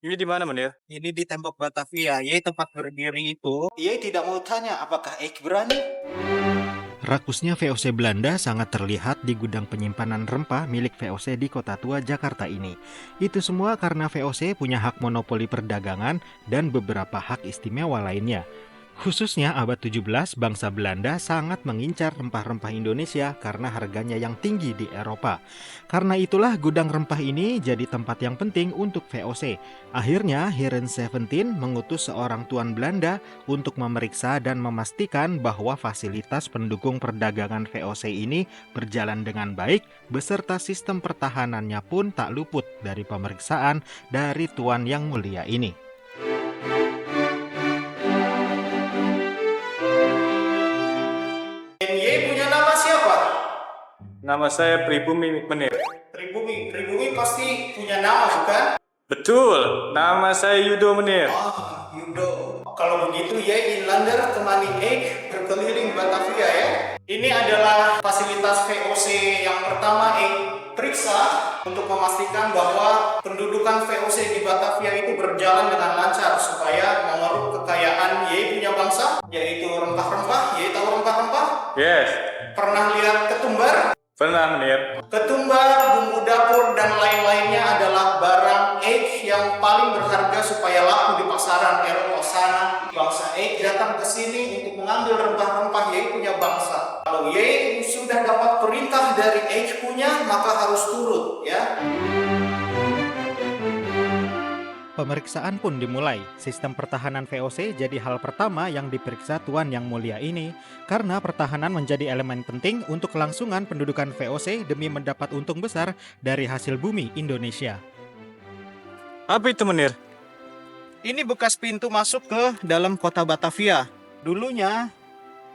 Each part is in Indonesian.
Ini di mana, Menir? Ini di tembok Batavia, ya tempat berdiri itu. Ia tidak mau tanya apakah Eik berani. Rakusnya VOC Belanda sangat terlihat di gudang penyimpanan rempah milik VOC di Kota Tua, Jakarta ini. Itu semua karena VOC punya hak monopoli perdagangan dan beberapa hak istimewa lainnya. Khususnya abad 17, bangsa Belanda sangat mengincar rempah-rempah Indonesia karena harganya yang tinggi di Eropa. Karena itulah gudang rempah ini jadi tempat yang penting untuk VOC. Akhirnya, Heren Seventeen mengutus seorang tuan Belanda untuk memeriksa dan memastikan bahwa fasilitas pendukung perdagangan VOC ini berjalan dengan baik, beserta sistem pertahanannya pun tak luput dari pemeriksaan dari tuan yang mulia ini. Ye punya nama siapa? Nama saya Pribumi, Menir. Pribumi. Pribumi pasti punya nama, bukan? Betul, nama saya Yudo, Menir. Ah, Yudo. Kalau begitu, Ye Inlander temani Eik berkeliling Batavia ya. Ini adalah fasilitas VOC yang pertama Eik periksa untuk memastikan bahwa pendudukan VOC di Batavia itu berjalan dengan lancar supaya mengeruk kekayaan Ye punya bangsa, yaitu rempah-rempah. Ye tahu rempah-rempah? Yes, Pernah lihat ketumbar? pernah, Menir. Ketumbar, bumbu dapur, dan lain-lainnya adalah barang Eik yang paling berharga supaya laku di pasaran Eropa sana. Bangsa Eik datang ke sini untuk mengambil rempah-rempah Ye punya bangsa. Kalau Ye sudah dapat perintah dari Eik punya, maka harus turut ya. Pemeriksaan pun dimulai. Sistem pertahanan VOC jadi hal pertama yang diperiksa tuan yang mulia ini, karena pertahanan menjadi elemen penting untuk kelangsungan pendudukan VOC demi mendapat untung besar dari hasil bumi Indonesia. Apa itu, Menir? Ini bekas pintu masuk ke dalam kota Batavia. Dulunya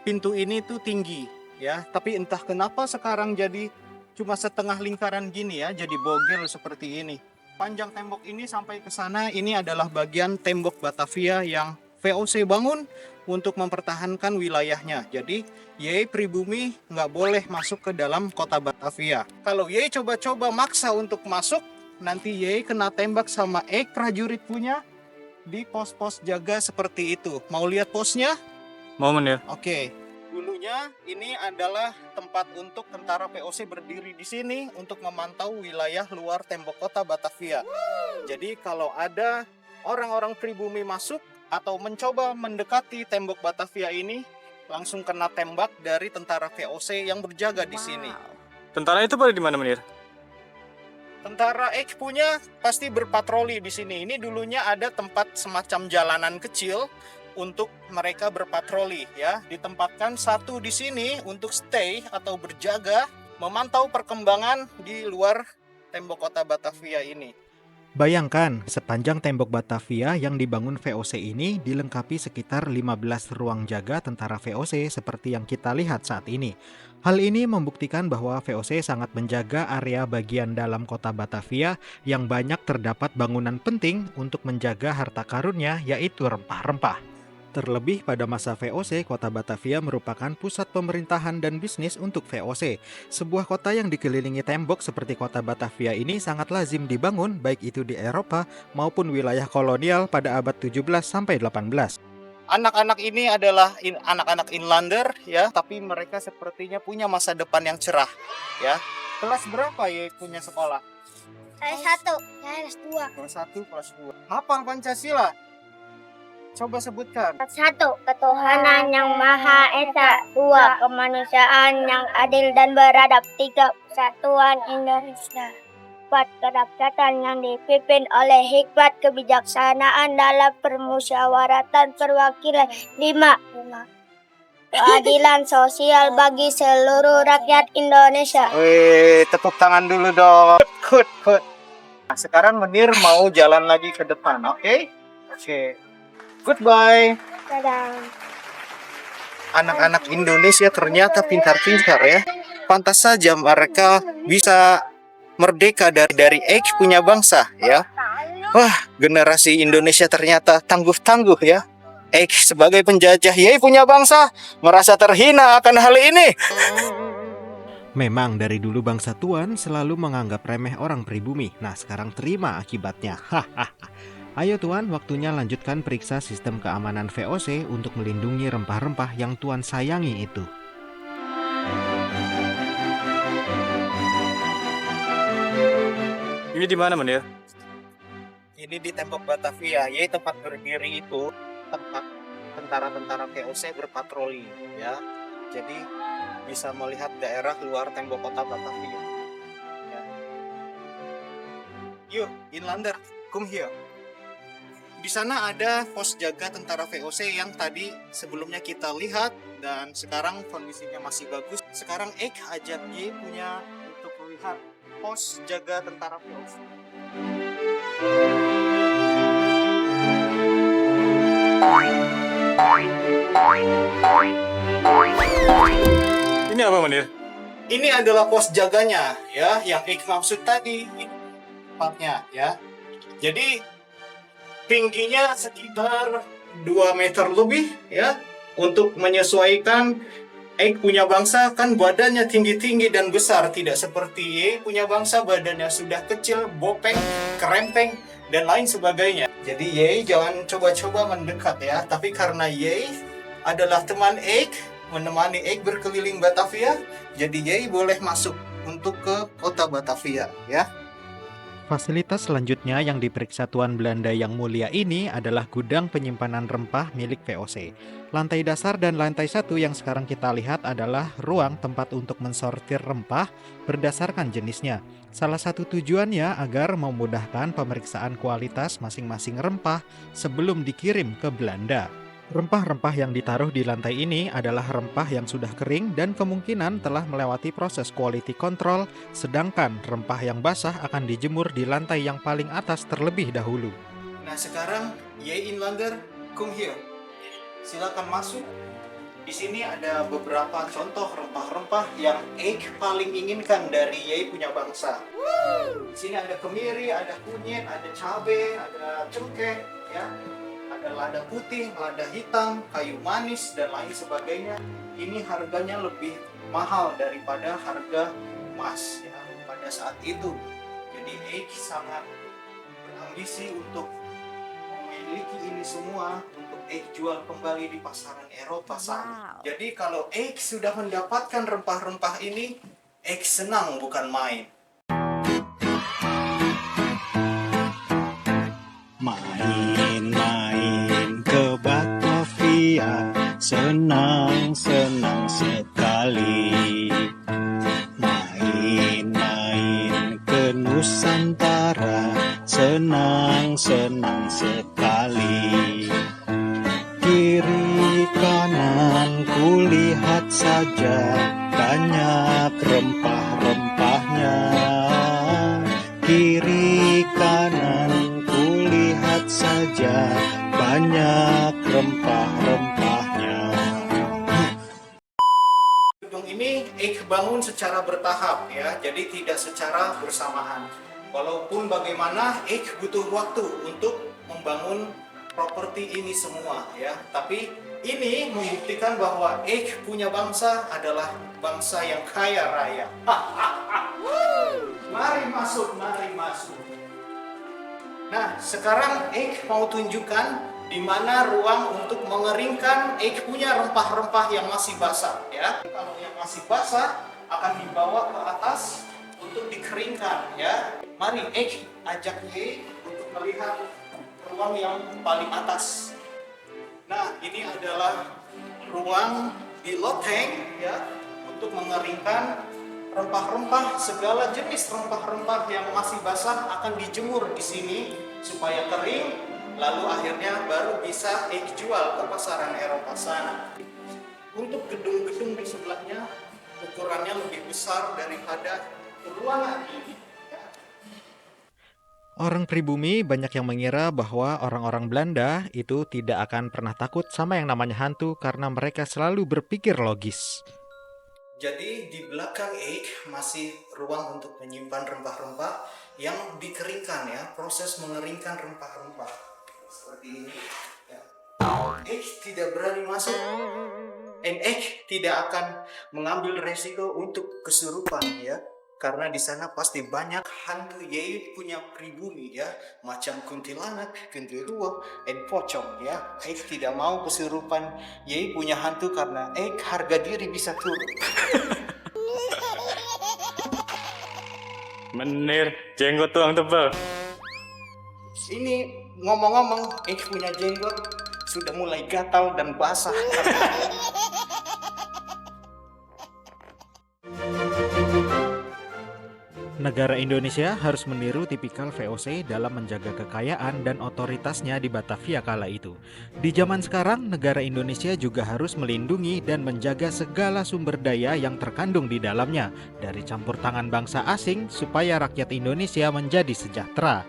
pintu ini tuh tinggi ya, tapi entah kenapa sekarang jadi cuma setengah lingkaran gini ya, jadi bogel seperti ini. Panjang tembok ini sampai ke sana, ini adalah bagian tembok Batavia yang VOC bangun untuk mempertahankan wilayahnya. Jadi Ye pribumi nggak boleh masuk ke dalam kota Batavia. Kalau Ye coba-coba maksa untuk masuk, nanti Ye kena tembak sama Eik prajurit punya di pos-pos jaga seperti itu. Mau lihat posnya? Mau, Menir. Oke. Dulunya ini adalah tempat untuk tentara VOC berdiri di sini untuk memantau wilayah luar tembok kota Batavia. Jadi kalau ada orang-orang pribumi masuk atau mencoba mendekati tembok Batavia ini, langsung kena tembak dari tentara VOC yang berjaga di sini. Tentara itu pada di mana, Menir? Tentara Eik punya pasti berpatroli di sini. Ini dulunya ada tempat semacam jalanan kecil untuk mereka berpatroli ya. Ditempatkan satu di sini untuk stay atau berjaga, memantau perkembangan di luar tembok kota Batavia ini. Bayangkan, sepanjang tembok Batavia yang dibangun VOC ini dilengkapi sekitar 15 ruang jaga tentara VOC seperti yang kita lihat saat ini. Hal ini membuktikan bahwa VOC sangat menjaga area bagian dalam kota Batavia yang banyak terdapat bangunan penting untuk menjaga harta karunnya, yaitu rempah-rempah. Terlebih pada masa VOC, kota Batavia merupakan pusat pemerintahan dan bisnis untuk VOC. Sebuah kota yang dikelilingi tembok seperti kota Batavia ini sangat lazim dibangun baik itu di Eropa maupun wilayah kolonial pada abad 17 sampai 18. Anak-anak ini adalah anak-anak inlander ya, tapi mereka sepertinya punya masa depan yang cerah ya. Kelas berapa ya punya sekolah? Kelas 1, kelas 2. Kelas 1, kelas 2. Hafal Pancasila? Coba sebutkan. Kelas 1, ketuhanan yang Maha Esa. 2, kemanusiaan yang adil dan beradab. 3, persatuan Indonesia. 4, kerakyatan yang dipimpin oleh hikmat kebijaksanaan dalam permusyawaratan perwakilan. 5, keadilan sosial bagi seluruh rakyat Indonesia. Wih, tepuk tangan dulu dong. Good. Nah, sekarang Menir mau jalan lagi ke depan, oke? Oke. Goodbye. Dadah. Anak-anak Indonesia ternyata pintar-pintar ya. Pantas saja mereka bisa merdeka dari Eik punya bangsa ya. Wah, generasi Indonesia ternyata tangguh-tangguh ya. Eik sebagai penjajah Ye punya bangsa merasa terhina akan hal ini. Memang dari dulu bangsa tuan selalu menganggap remeh orang pribumi. Nah, sekarang terima akibatnya. Ayo Tuan, waktunya lanjutkan periksa sistem keamanan VOC untuk melindungi rempah-rempah yang Tuan sayangi itu. Ini di mana, Menir? Ini di tembok Batavia, yaitu tempat berdiri itu tempat tentara-tentara VOC berpatroli, ya. Jadi bisa melihat daerah luar tembok kota Batavia. Ya. Yuk, inlander, come here. Di sana ada pos jaga tentara VOC yang tadi sebelumnya kita lihat dan sekarang kondisinya masih bagus. Sekarang Ek ajak Ye punya untuk melihat pos jaga tentara VOC. Ini apa, Menir? Ini adalah pos jaganya, ya, yang Ek maksud tadi. Ini tempatnya, ya. Jadi tingginya sekitar 2 meter lebih, ya. Untuk menyesuaikan Ek punya bangsa kan badannya tinggi-tinggi dan besar, tidak seperti Ye punya bangsa badannya sudah kecil, bopeng, kerempeng, dan lain sebagainya. Jadi Ye jangan coba-coba mendekat ya, tapi karena Ye adalah teman Ek, menemani Ek berkeliling Batavia, jadi Ye boleh masuk untuk ke kota Batavia ya. Fasilitas selanjutnya yang diperiksa Tuan Belanda yang mulia ini adalah gudang penyimpanan rempah milik VOC. Lantai dasar dan lantai 1 yang sekarang kita lihat adalah ruang tempat untuk mensortir rempah berdasarkan jenisnya. Salah satu tujuannya agar memudahkan pemeriksaan kualitas masing-masing rempah sebelum dikirim ke Belanda. Rempah-rempah yang ditaruh di lantai ini adalah rempah yang sudah kering dan kemungkinan telah melewati proses quality control, sedangkan rempah yang basah akan dijemur di lantai yang paling atas terlebih dahulu. Nah sekarang Ye Inlander, come here. Silakan masuk. Di sini ada beberapa contoh rempah-rempah yang Ek paling inginkan dari Ye punya bangsa. Di sini ada kemiri, ada kunyit, ada cabai, ada cengkeh, ya. Ada lada putih, lada hitam, kayu manis, dan lain sebagainya. Ini harganya lebih mahal daripada harga emas ya, pada saat itu. Jadi Ek sangat berambisi untuk memiliki ini semua untuk Ek jual kembali di pasaran Eropa sana. Jadi kalau Ek sudah mendapatkan rempah-rempah ini, Ek senang bukan main. Main-main ke Batavia, senang-senang sekali. Main-main ke Nusantara, senang-senang sekali. Kiri kanan kulihat saja, banyak rempah-rempahnya. Kiri kanan kulihat saja, banyak rempah-rempahnya. Gedung ini Ek bangun secara bertahap ya, jadi tidak secara bersamaan. Walaupun bagaimana Ek butuh waktu untuk membangun properti ini semua ya, tapi ini membuktikan bahwa Ek punya bangsa adalah bangsa yang kaya raya. Mari masuk, mari masuk. Nah, sekarang Ek mau tunjukkan di mana ruang untuk mengeringkan Ek punya rempah-rempah yang masih basah ya. Kalau yang masih basah akan dibawa ke atas untuk dikeringkan ya. Mari Ek ajak Ye untuk melihat ruang yang paling atas. Nah, ini adalah ruang di loteng ya untuk mengeringkan rempah-rempah, segala jenis rempah-rempah yang masih basah akan dijemur di sini supaya kering, lalu akhirnya baru bisa Ek jual ke pasaran Eropa sana. Untuk gedung-gedung di sebelahnya ukurannya lebih besar daripada ruangan ini. Orang pribumi banyak yang mengira bahwa orang-orang Belanda itu tidak akan pernah takut sama yang namanya hantu karena mereka selalu berpikir logis. Jadi di belakang Ek masih ruang untuk menyimpan rempah-rempah yang dikeringkan ya, proses mengeringkan rempah-rempah seperti ini. Ya. Ek tidak berani masuk, dan Ek tidak akan mengambil resiko untuk kesurupan ya. Karena di sana pasti banyak hantu Eik punya pribumi ya, macam kuntilanak, genderuwo, dan pocong ya. Eik tidak mau kesurupan Eik punya hantu karena Eik harga diri bisa turun. Menir, jenggot tuang tebal. Ini ngomong-ngomong, Eik punya jenggot sudah mulai gatal dan basah. Negara Indonesia harus meniru tipikal VOC dalam menjaga kekayaan dan otoritasnya di Batavia kala itu. Di zaman sekarang, negara Indonesia juga harus melindungi dan menjaga segala sumber daya yang terkandung di dalamnya dari campur tangan bangsa asing supaya rakyat Indonesia menjadi sejahtera.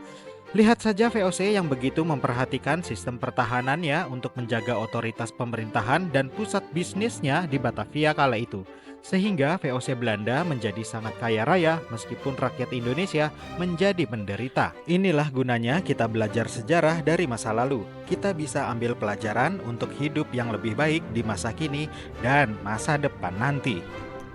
Lihat saja VOC yang begitu memperhatikan sistem pertahanannya untuk menjaga otoritas pemerintahan dan pusat bisnisnya di Batavia kala itu. Sehingga VOC Belanda menjadi sangat kaya raya meskipun rakyat Indonesia menjadi menderita. Inilah gunanya kita belajar sejarah dari masa lalu. Kita bisa ambil pelajaran untuk hidup yang lebih baik di masa kini dan masa depan nanti.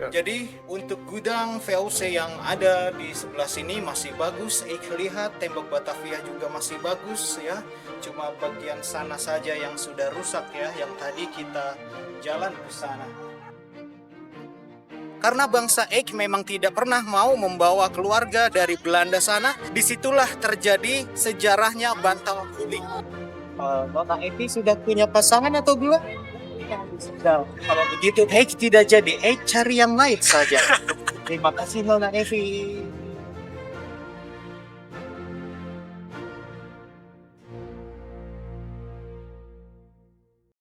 Jadi untuk gudang VOC yang ada di sebelah sini masih bagus. Lihat tembok Batavia juga masih bagus ya. Cuma bagian sana saja yang sudah rusak ya, yang tadi kita jalan ke sana. Karena bangsa Eik memang tidak pernah mau membawa keluarga dari Belanda sana, disitulah terjadi sejarahnya bantal guling. Bapak Eik sudah punya pasangan atau belum? Sudah. Kalau begitu Eik tidak jadi, Eik cari yang lain saja. Terima kasih Nona Evi.